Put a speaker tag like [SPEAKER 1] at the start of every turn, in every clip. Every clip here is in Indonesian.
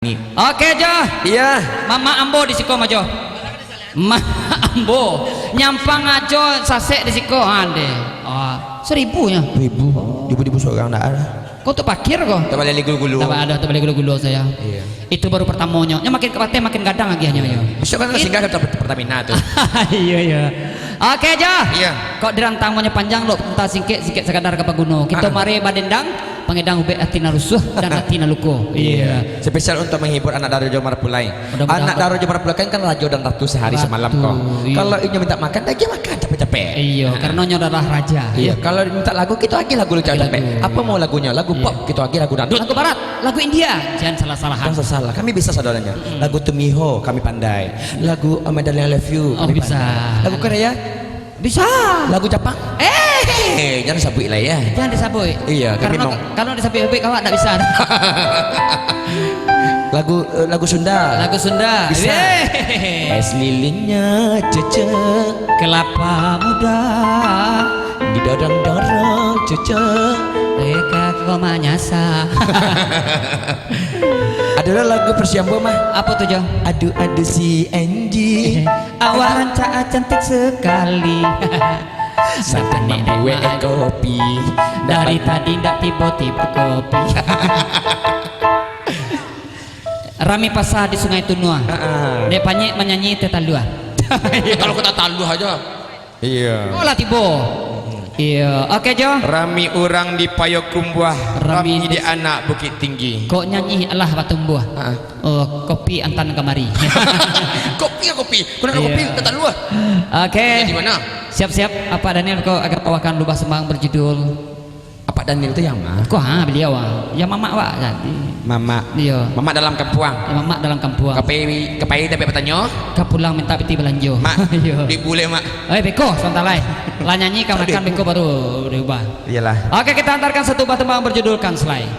[SPEAKER 1] Ani.
[SPEAKER 2] Oke Jo.
[SPEAKER 1] Iya.
[SPEAKER 2] Mama Ambo di siko majo. Mama Ambo nyampang ajo sasek di siko ande. Oh, 1000 ya.
[SPEAKER 1] 1000 seorang enggak ada.
[SPEAKER 2] Kau tuh pakir kok.
[SPEAKER 1] Tak balik gulu-gulu.
[SPEAKER 2] Tak ada, tak balik gulu-gulu saya.
[SPEAKER 1] Iya.
[SPEAKER 2] Itu baru pertamanya. Nya makin kepate makin gadang lagi hanya ya.
[SPEAKER 1] Besok kan singgah ke Pertamina tuh.
[SPEAKER 2] Iya iya. Oke Jo.
[SPEAKER 1] Iya.
[SPEAKER 2] Kok dirantangnya panjang lo, entah singkit sekadar ke Paguno. Kita mari badendang, pangedang ube atina rusuh dan atina luko. Iya.
[SPEAKER 1] Spesial untuk menghibur anak Darajo Marpulai. Anak Darajo Marpulai kan rajo dan ratu sehari semalam kok.
[SPEAKER 2] Iya.
[SPEAKER 1] Kalau ini minta makan, dia makan capek-capek.
[SPEAKER 2] Iya, karena nya adalah raja.
[SPEAKER 1] Iya. Kalau minta lagu kita lagi lagu capek. Apa mau lagunya? Lagu pop, kita lagi lagu dangdut.
[SPEAKER 2] Lagu barat, lagu India. Jangan salah-salahan.
[SPEAKER 1] Jangan salah. Kami bisa saudaranya. Lagu Tumiho kami pandai. Lagu Amadali I Love You.
[SPEAKER 2] Oh, bisa.
[SPEAKER 1] Pandai. Lagu Korea
[SPEAKER 2] Bisa.
[SPEAKER 1] lagu Jepang. Jangan sabui lah ya.
[SPEAKER 2] Jangan disabui.
[SPEAKER 1] Iya, kami
[SPEAKER 2] karena
[SPEAKER 1] mau.
[SPEAKER 2] kalau disabui ube kau tak bisa.
[SPEAKER 1] lagu Sunda.
[SPEAKER 2] Lagu Sunda.
[SPEAKER 1] Bisa. Es lilinnya cecek,
[SPEAKER 2] Kelapa muda.
[SPEAKER 1] di dorong-dorong cecek.
[SPEAKER 2] Mereka kau menyasa.
[SPEAKER 1] Adalah lagu Persiambo mah.
[SPEAKER 2] Apa tuh Jo?
[SPEAKER 1] Adu-adu si Angie.
[SPEAKER 2] Awan cantik sekali.
[SPEAKER 1] Santan mambu kopi.
[SPEAKER 2] Dari tadi ndak tiba-tiba kopi. Rami pasah di Sungai Tunua. Dia banyak menyanyi tetalua.
[SPEAKER 1] Kalau kita taluh aja. Iya.
[SPEAKER 2] Oh lah tibo. Iya, oke Jo.
[SPEAKER 1] Rami orang di Payokumbuah,
[SPEAKER 2] Rami
[SPEAKER 1] Rami di anak Bukit Tinggi.
[SPEAKER 2] Kok nyanyi Allah Batumbuah. Oh, kopi antan kamari.
[SPEAKER 1] Kopi ya kopi. Kuna
[SPEAKER 2] Iya.
[SPEAKER 1] kopi kita taluh.
[SPEAKER 2] Oke.
[SPEAKER 1] Di mana?
[SPEAKER 2] Siap-siap apa Daniel kau akan bawakan lubah sembang berjudul
[SPEAKER 1] Apa Daniel itu yang mah?
[SPEAKER 2] kok beliau ya mama wak jadi.
[SPEAKER 1] Mama.
[SPEAKER 2] Iya.
[SPEAKER 1] Mama dalam kampuang.
[SPEAKER 2] Ya, mama dalam kampung.
[SPEAKER 1] Kepai tapi bertanya.
[SPEAKER 2] Kau pulang minta piti belanjo.
[SPEAKER 1] Mak,
[SPEAKER 2] Iya.
[SPEAKER 1] dibule mak.
[SPEAKER 2] Beko, santai. Lah nyanyi kau makan beko baru diubah.
[SPEAKER 1] Iyalah.
[SPEAKER 2] Oke, kita antarkan satu buah tembang berjudul Kanslai.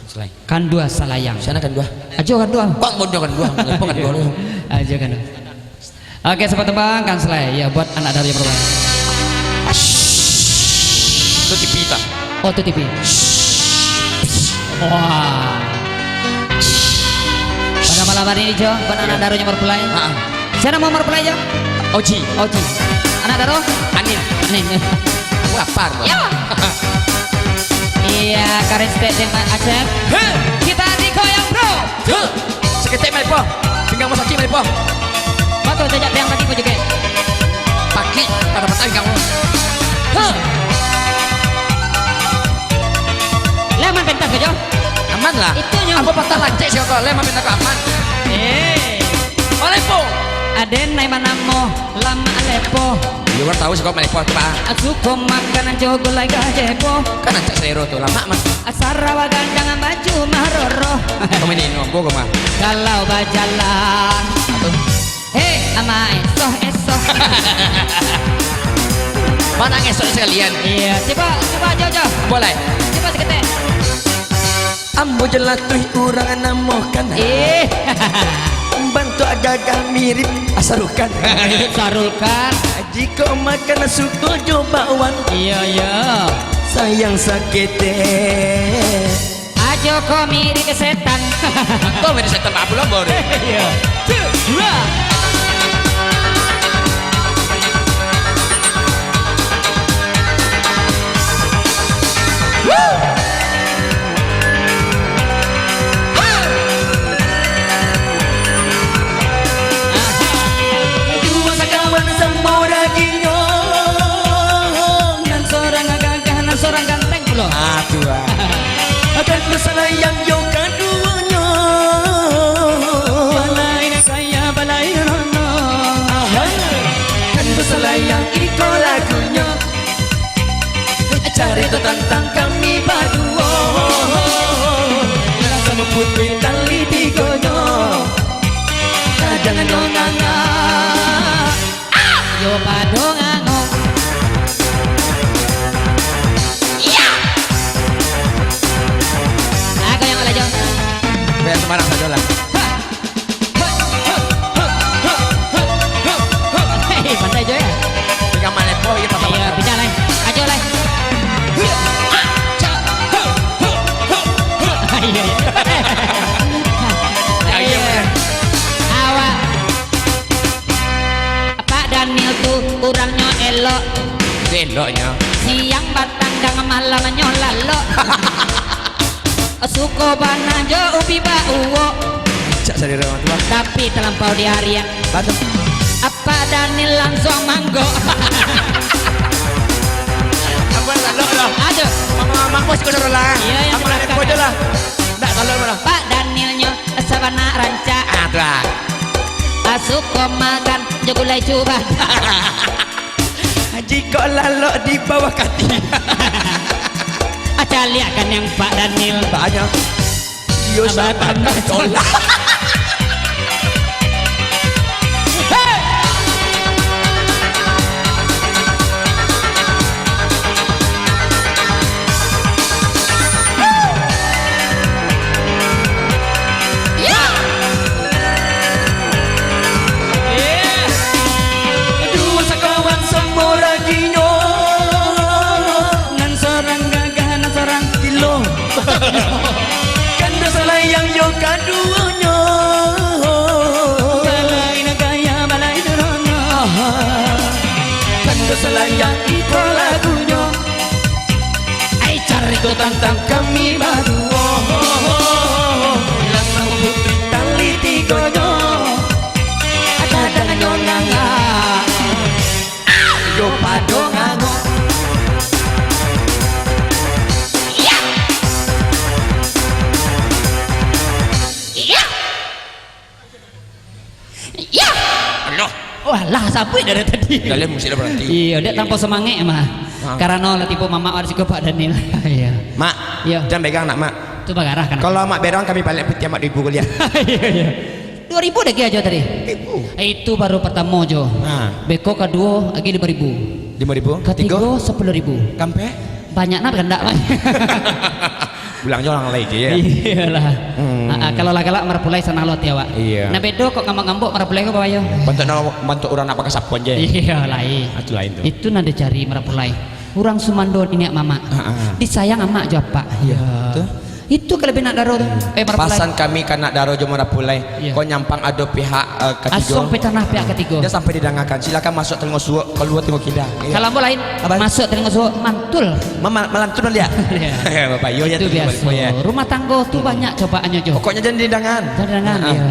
[SPEAKER 1] Selai.
[SPEAKER 2] Kandua Salayang.
[SPEAKER 1] Sana kan dua.
[SPEAKER 2] Ajo kandua.
[SPEAKER 1] Bang bodoh kan dua. Ngepong kan dua.
[SPEAKER 2] Ajo kandua. Oke, sebuah tembang Kanslai. Ya buat anak dari Perwai.
[SPEAKER 1] Itu TV tak?
[SPEAKER 2] Oh, itu TV. Wah. Pada malam hari ini Jo, buat anak darunya Perwai. Siapa mau Perwai Jo?
[SPEAKER 1] Oji.
[SPEAKER 2] Oji. Anak daru?
[SPEAKER 1] Anin.
[SPEAKER 2] Anin.
[SPEAKER 1] Lapar.
[SPEAKER 2] Ya. Iya, Karin State dengan Aceh. Kita dikoyang bro.
[SPEAKER 1] Seketek mai po. Pinggang mas Aki mai po.
[SPEAKER 2] Betul, jajak yang tadi juga.
[SPEAKER 1] Paki. Kada patah pinggang.
[SPEAKER 2] Leman pentas ke Jo?
[SPEAKER 1] Aman lah.
[SPEAKER 2] Itu nyo.
[SPEAKER 1] Apa patah lancet sih kok? Lema minta ke aman. Oleh po.
[SPEAKER 2] Aden naik manamo lama Alepo.
[SPEAKER 1] Luar tahu sih kok mai po coba.
[SPEAKER 2] Asuko makanan jogo lai gajepo.
[SPEAKER 1] Kan ancak sero tuh lama mas.
[SPEAKER 2] Asarawa gandangan baju maroro.
[SPEAKER 1] Kamu ini nunggu kok mah.
[SPEAKER 2] Kalau bajalan. Ama esoh.
[SPEAKER 1] Mana ngesok sekalian?
[SPEAKER 2] Iya, coba Jo.
[SPEAKER 1] Boleh.
[SPEAKER 2] Coba seketek.
[SPEAKER 1] Ambo jelatuh urang namohkan. Bantu agak mirip asarukan.
[SPEAKER 2] Sarulkan.
[SPEAKER 1] Jika makan suku jobaan.
[SPEAKER 2] Iya.
[SPEAKER 1] Sayang sakete.
[SPEAKER 2] Ajo kok mirip ke setan.
[SPEAKER 1] Kau mirip setan apa belum baru?
[SPEAKER 2] Iya. 2. Seorang ganteng belum?
[SPEAKER 1] Aduh. Akan bersalayang yo kaduanya.
[SPEAKER 2] Balai kaya balai rono.
[SPEAKER 1] Kan bersalayang iko lagunya. Cari tu tentang kami berdua. Sama putri tali tigonya. Jangan donganga.
[SPEAKER 2] Yo padongango.
[SPEAKER 1] Bayar Semarang saja lah.
[SPEAKER 2] Pandai Jo ya.
[SPEAKER 1] Tinggal mana po ya patah.
[SPEAKER 2] Iya, pindah lain. Ajo lain. Iya.
[SPEAKER 1] eloknya.
[SPEAKER 2] Siang batang malam nyolalo. Suko banajo ubi bauwo.
[SPEAKER 1] Cak sadar orang tua.
[SPEAKER 2] Tapi terlampau di harian.
[SPEAKER 1] Batu.
[SPEAKER 2] Apa Daniel langsung manggo.
[SPEAKER 1] Apa lo?
[SPEAKER 2] Aduh.
[SPEAKER 1] Mama bos kau dah lah.
[SPEAKER 2] Iya yang
[SPEAKER 1] apa nak kau je lah. Tak kalau mana.
[SPEAKER 2] Pak Danielnya sabana ranca.
[SPEAKER 1] Ada.
[SPEAKER 2] Suko makan jogulai coba.
[SPEAKER 1] Jika lalu di bawah kaki.
[SPEAKER 2] Aca lihat kan yang Pak Daniel.
[SPEAKER 1] Banyak. Yo sabana tolak. Kanda selayang yo kadunya balai nagaya balai nerono kanda selayang iko lagunya ai cari ko tantang kami baru lanang putri tali tigonyo ada dengan nyonanga yo padongango. Wah lah sampai dari tadi. Dalam mesti dah berhenti.
[SPEAKER 2] Iya, dia tanpa semangat mah. Karena lah tipu mama harus ke Pak Daniel. Iya.
[SPEAKER 1] Mak,
[SPEAKER 2] iya.
[SPEAKER 1] jangan pegang nak mak.
[SPEAKER 2] Itu bagarah kan.
[SPEAKER 1] Kalau mak berang kami balik peti mak 2000 kuliah.
[SPEAKER 2] Iya iya. 2000 lagi aja tadi. Itu baru pertama Jo. Beko kedua lagi 5000.
[SPEAKER 1] 5000.
[SPEAKER 2] Ketiga 10000.
[SPEAKER 1] Kampe?
[SPEAKER 2] Banyak nak kendak mah.
[SPEAKER 1] Bilangnya orang lain je ya.
[SPEAKER 2] Iyalah. Kalau lagi-lagi marapulai sana lot ya Wak.
[SPEAKER 1] Iya.
[SPEAKER 2] Nah bedo kok ngambok-ngambok marapulai kok bawa yo.
[SPEAKER 1] Bantu orang nak pakai sapu aja.
[SPEAKER 2] Iya lain.
[SPEAKER 1] Itu lain tuh.
[SPEAKER 2] Itu nade cari marapulai. Orang Sumando ini mama. Disayang amak jo Pak.
[SPEAKER 1] Iya. Tuh.
[SPEAKER 2] Itu kelebihan nak daro tuh. Marapulai.
[SPEAKER 1] Pasan kami kan nak daro jo marapulai.
[SPEAKER 2] Iya.
[SPEAKER 1] Kau nyampang ada pihak ketiga.
[SPEAKER 2] Asong pecanah pihak ketiga.
[SPEAKER 1] Dia sampai didangakan. Silakan masuk tengok suuk, keluar tengok kita. Iya.
[SPEAKER 2] Kalau mau lain masuk tengok suuk mantul.
[SPEAKER 1] Melantun dia. Ya Bapak, yo ya
[SPEAKER 2] Itu biasa. Rumah tangga tuh banyak cobaannya Jo.
[SPEAKER 1] Pokoknya jangan didangan.
[SPEAKER 2] Jangan iya.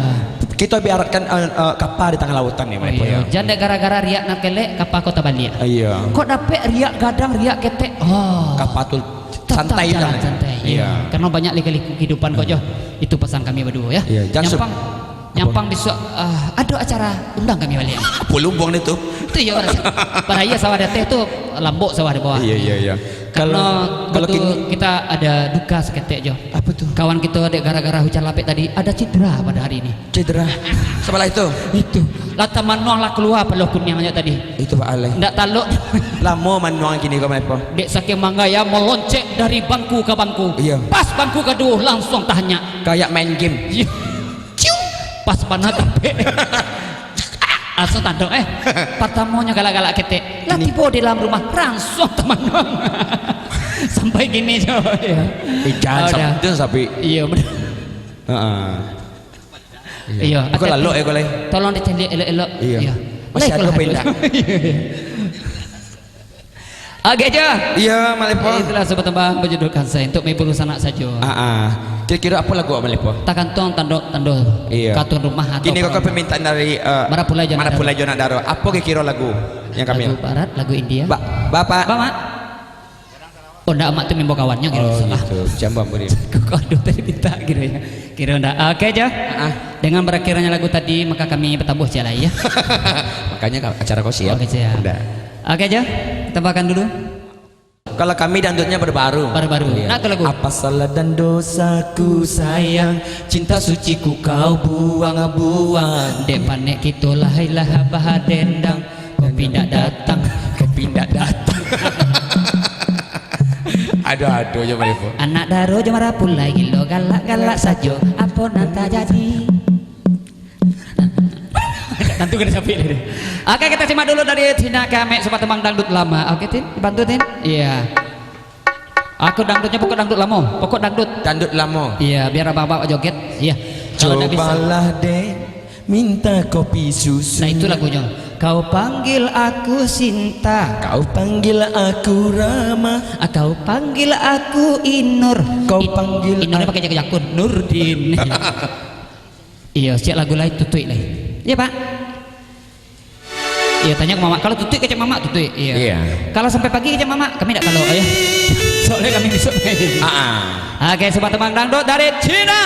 [SPEAKER 1] Kita biarkan kapal di tengah lautan ya,
[SPEAKER 2] iya. Jangan gara-gara riak nak kelek kapal kota Bali.
[SPEAKER 1] Iya.
[SPEAKER 2] Kok dapet riak gadang riak ketek. Oh.
[SPEAKER 1] Kapal tuh santai
[SPEAKER 2] jalan
[SPEAKER 1] kan.
[SPEAKER 2] Santai. Iya. Karena banyak lika-liku kehidupan kok Jo. Itu pesan kami berdua ya.
[SPEAKER 1] Iya.
[SPEAKER 2] Nyampang besok ada acara undang kami balik.
[SPEAKER 1] Pulumbong itu.
[SPEAKER 2] Itu ya pada iya sawah teh itu lambok sawah di bawah.
[SPEAKER 1] Iya.
[SPEAKER 2] Karena kita ada duka seketek Jo.
[SPEAKER 1] Apa tuh?
[SPEAKER 2] Kawan kita ada gara-gara hujan lapik tadi ada cedera pada hari ini.
[SPEAKER 1] Cedera. Sebelah itu.
[SPEAKER 2] Itu. Lata manuang lah keluar peluh kuning aja tadi.
[SPEAKER 1] Itu Pak Ale.
[SPEAKER 2] Ndak taluk.
[SPEAKER 1] Lama manuang gini kau apa?
[SPEAKER 2] Dek saking mangga ya meloncek dari bangku ke bangku.
[SPEAKER 1] Iya.
[SPEAKER 2] Pas bangku kedua langsung tanya.
[SPEAKER 1] Kayak main game.
[SPEAKER 2] Pas panah tapi langsung tandok pertamanya galak-galak ketek lah tiba di dalam rumah langsung teman sampai gini Jo ya.
[SPEAKER 1] Jangan sampai
[SPEAKER 2] iya benar. Iya
[SPEAKER 1] aku lalu kau lain
[SPEAKER 2] tolong dicari elok-elok.
[SPEAKER 1] Iya masih ada pindah.
[SPEAKER 2] Oke Jo.
[SPEAKER 1] Iya Malipo.
[SPEAKER 2] Itulah sobat tembang berjudulkan saya untuk mebulu sanak saja.
[SPEAKER 1] Kira-kira apa lagu Malipo?
[SPEAKER 2] Takantong tandok
[SPEAKER 1] iya.
[SPEAKER 2] Katun rumah atau
[SPEAKER 1] gini kau permintaan dari
[SPEAKER 2] Marapulai
[SPEAKER 1] Jonadaro. Apa kira lagu yang kami?
[SPEAKER 2] Lagu barat, lagu India.
[SPEAKER 1] Bapak.
[SPEAKER 2] Oh ndak amak tuh membawa kawannya gitu.
[SPEAKER 1] Salah. Gitu. Jambang beri.
[SPEAKER 2] Kok tadi minta gitu ya. Kira ndak. Oke Jo. Dengan berakhirnya lagu tadi maka kami bertabuh jalan ya.
[SPEAKER 1] Makanya acara kau siap.
[SPEAKER 2] Oke siap. Oke Jo. Tambahkan dulu.
[SPEAKER 1] Kalau kami dangdutnya baru-baru.
[SPEAKER 2] Iya. Nah, lagu.
[SPEAKER 1] Apa salah dan dosaku sayang, cinta suciku kau buang-buang.
[SPEAKER 2] Dek panek kita lahailah bahadendang, kau pindah datang.
[SPEAKER 1] Aduh je Malipo.
[SPEAKER 2] Anak daro je marapulai gilo galak-galak saja, apa nanta jadi. Tentu kena sampai deh. Oke kita simak dulu dari Tina Kame sobat tembang dangdut lama. Oke Tin, dibantu Tin. Iya. Aku dangdutnya pokok dangdut lama. Pokok dangdut lama. Iya, biar abang-abang joget. Iya.
[SPEAKER 1] Cobalah deh minta kopi susu.
[SPEAKER 2] Nah itu lagunya. Kau panggil aku Sinta,
[SPEAKER 1] Kau panggil aku Rama,
[SPEAKER 2] kau panggil aku Inur.
[SPEAKER 1] Kau panggil
[SPEAKER 2] Inurnya pakai jaga jakun Nurdin. Iya, siap lagu lain tutui lah. Iya Pak. Iya, tanya ke mama. Kalau tutui kecek mama tutui. Iya. Kalau sampai pagi kecek mama, kami tidak kalau ya. Soalnya kami besok. Oke, sobat Temang Dangdut dari Cina.